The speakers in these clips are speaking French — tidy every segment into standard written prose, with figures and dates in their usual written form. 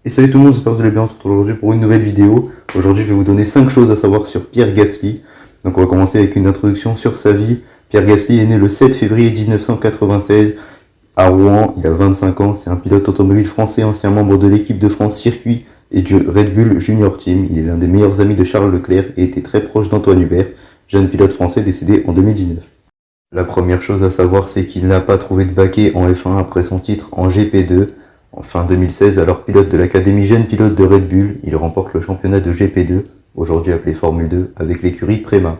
Et salut tout le monde, j'espère que vous allez bien. On se retrouve aujourd'hui pour une nouvelle vidéo. Aujourd'hui, je vais vous donner 5 choses à savoir sur Pierre Gasly. Donc on va commencer avec une introduction sur sa vie. Pierre Gasly est né le 7 février 1996 à Rouen. Il a 25 ans, c'est un pilote automobile français, ancien membre de l'équipe de France Circuit et du Red Bull Junior Team. Il est l'un des meilleurs amis de Charles Leclerc et était très proche d'Antoine Hubert, jeune pilote français décédé en 2019. La première chose à savoir, c'est qu'il n'a pas trouvé de baquet en F1 après son titre en GP2. En fin 2016, alors pilote de l'académie jeune pilote de Red Bull, il remporte le championnat de GP2, aujourd'hui appelé Formule 2, avec l'écurie Prema.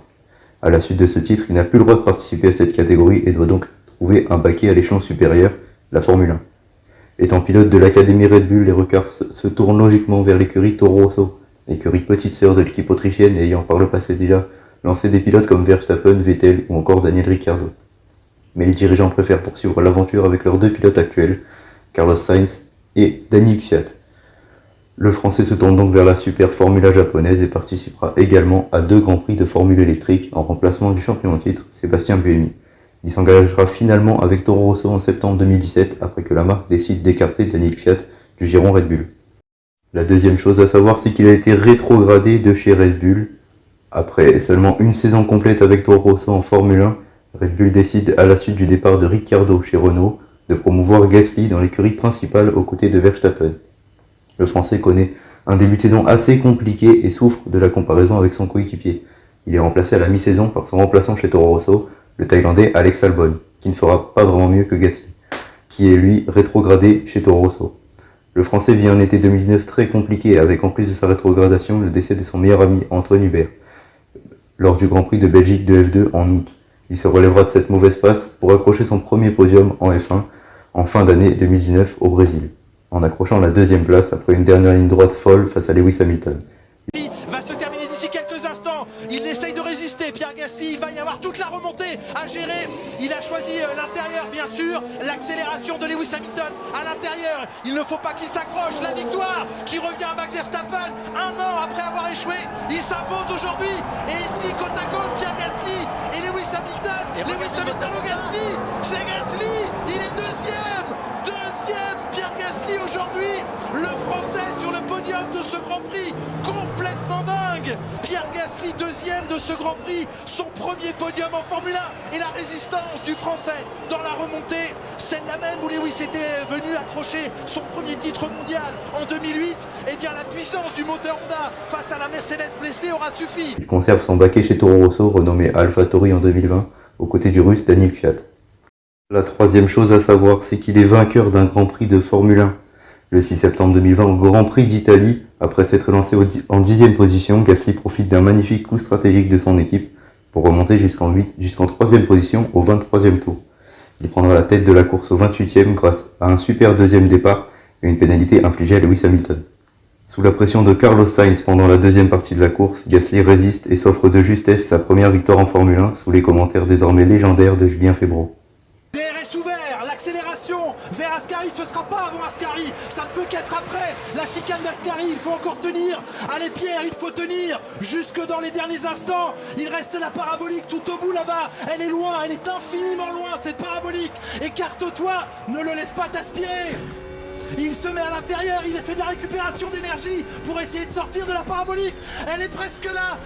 À la suite de ce titre, il n'a plus le droit de participer à cette catégorie et doit donc trouver un baquet à l'échelon supérieur, la Formule 1. Étant pilote de l'académie Red Bull, les regards se tournent logiquement vers l'écurie Toro Rosso, l'écurie petite sœur de l'équipe autrichienne et ayant par le passé déjà lancé des pilotes comme Verstappen, Vettel ou encore Daniel Ricciardo. Mais les dirigeants préfèrent poursuivre l'aventure avec leurs deux pilotes actuels, Carlos Sainz et Daniel Kvyat. Le Français se tourne donc vers la Super Formula japonaise et participera également à 2 Grands Prix de Formule électrique en remplacement du champion en titre, Sébastien Buemi. Il s'engagera finalement avec Toro Rosso en septembre 2017 après que la marque décide d'écarter Daniel Kvyat du giron Red Bull. La deuxième chose à savoir, c'est qu'il a été rétrogradé de chez Red Bull. Après seulement une saison complète avec Toro Rosso en Formule 1, Red Bull décide à la suite du départ de Ricciardo chez Renault de promouvoir Gasly dans l'écurie principale aux côtés de Verstappen. Le Français connaît un début de saison assez compliqué et souffre de la comparaison avec son coéquipier. Il est remplacé à la mi-saison par son remplaçant chez Toro Rosso, le Thaïlandais Alex Albon, qui ne fera pas vraiment mieux que Gasly, qui est lui rétrogradé chez Toro Rosso. Le Français vit un été 2019 très compliqué avec en plus de sa rétrogradation le décès de son meilleur ami Antoine Hubert lors du Grand Prix de Belgique de F2 en août. Il se relèvera de cette mauvaise passe pour accrocher son premier podium en F1 en fin d'année 2019 au Brésil, en accrochant la 2e place après une dernière ligne droite folle face à Lewis Hamilton. Va se terminer d'ici quelques instants. Il essaye de résister, Pierre Gasly. Il va y avoir toute la remontée à gérer. Il a choisi l'intérieur, bien sûr. L'accélération de Lewis Hamilton à l'intérieur. Il ne faut pas qu'il s'accroche. La victoire qui revient à Max Verstappen 1 an après avoir échoué. Il s'impose aujourd'hui. Et ici, côte à côte, Pierre Gasly et Lewis Hamilton. Lewis Hamilton au Gasly. C'est Gasly. Il est deuxième. Pierre Gasly aujourd'hui. Le Français sur le podium de ce Grand Prix. Complètement dingue. Pierre Gasly deuxième de ce Grand Prix, son premier podium en Formule 1 et la résistance du Français dans la remontée, celle-là même où Lewis était venu accrocher son premier titre mondial en 2008, et bien la puissance du moteur Honda face à la Mercedes blessée aura suffi. Il conserve son baquet chez Toro Rosso, renommé AlphaTauri en 2020, aux côtés du russe Daniel Kvyat. La troisième chose à savoir, c'est qu'il est vainqueur d'un Grand Prix de Formule 1. Le 6 septembre 2020 au Grand Prix d'Italie, après s'être lancé en 10e position, Gasly profite d'un magnifique coup stratégique de son équipe pour remonter jusqu'en 3e position au 23e tour. Il prendra la tête de la course au 28e grâce à un super 2e départ et une pénalité infligée à Lewis Hamilton. Sous la pression de Carlos Sainz pendant la 2e partie de la course, Gasly résiste et s'offre de justesse sa première victoire en Formule 1 sous les commentaires désormais légendaires de Julien Febvre. DRS ouvert, l'accélération vers Ascari, ce sera pas avant Ascari, ça ne peut qu'être après la chicane d'Ascari, il faut encore tenir. Allez Pierre, il faut tenir jusque dans les derniers instants. Il reste la parabolique tout au bout là-bas, elle est loin, elle est infiniment loin cette parabolique. Écarte-toi, ne le laisse pas t'aspirer. Il se met à l'intérieur, il a fait de la récupération d'énergie pour essayer de sortir de la parabolique. Elle est presque là,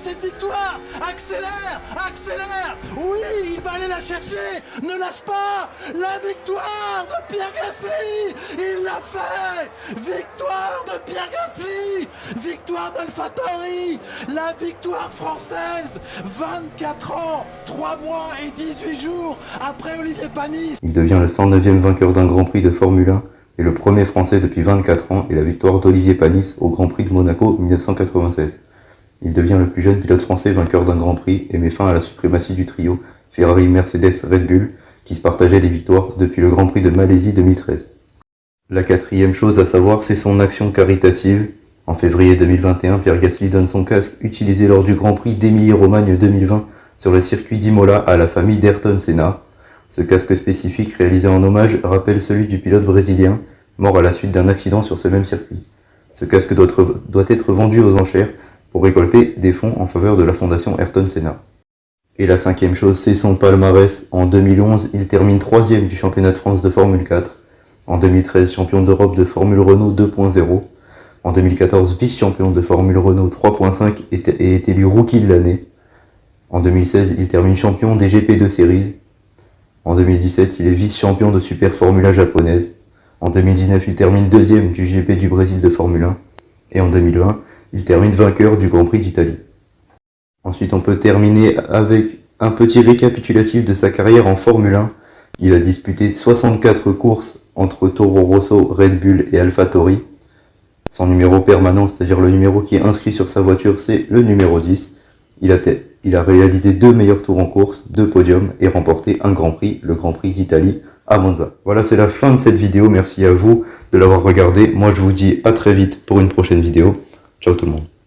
cette victoire. Accélère, accélère. Oui, il va aller la chercher. Ne lâche pas. La victoire de Pierre Gasly. Il l'a fait. Victoire de Pierre Gasly. Victoire d'AlphaTauri. La victoire française. 24 ans, 3 mois et 18 jours après Olivier Panis. Il devient le 109e vainqueur d'un Grand Prix de Formule 1 et le premier Français depuis 24 ans et la victoire d'Olivier Panis au Grand Prix de Monaco 1996. Il devient le plus jeune pilote français vainqueur d'un Grand Prix et met fin à la suprématie du trio Ferrari, Mercedes, Red Bull qui se partageait les victoires depuis le Grand Prix de Malaisie 2013. La quatrième chose à savoir, c'est son action caritative. En février 2021, Pierre Gasly donne son casque utilisé lors du Grand Prix d'Émilie-Romagne 2020 sur le circuit d'Imola à la famille d'Ayrton Senna. Ce casque spécifique réalisé en hommage rappelle celui du pilote brésilien, mort à la suite d'un accident sur ce même circuit. Ce casque doit être vendu aux enchères pour récolter des fonds en faveur de la fondation Ayrton Senna. Et la 5e chose, c'est son palmarès. En 2011, il termine 3e du championnat de France de Formule 4. En 2013, champion d'Europe de Formule Renault 2.0. En 2014, vice-champion de Formule Renault 3.5 et est élu rookie de l'année. En 2016, il termine champion des GP2 Series. En 2017, il est vice-champion de Super Formula japonaise. En 2019, il termine deuxième du GP du Brésil de Formule 1. Et en 2020, il termine vainqueur du Grand Prix d'Italie. Ensuite, on peut terminer avec un petit récapitulatif de sa carrière en Formule 1. Il a disputé 64 courses entre Toro Rosso, Red Bull et AlphaTauri. Son numéro permanent, c'est-à-dire le numéro qui est inscrit sur sa voiture, c'est le numéro 10. Il a réalisé 2 meilleurs tours en course, 2 podiums et remporté un Grand Prix, le Grand Prix d'Italie à Monza. Voilà, c'est la fin de cette vidéo. Merci à vous de l'avoir regardé. Moi, je vous dis à très vite pour une prochaine vidéo. Ciao tout le monde.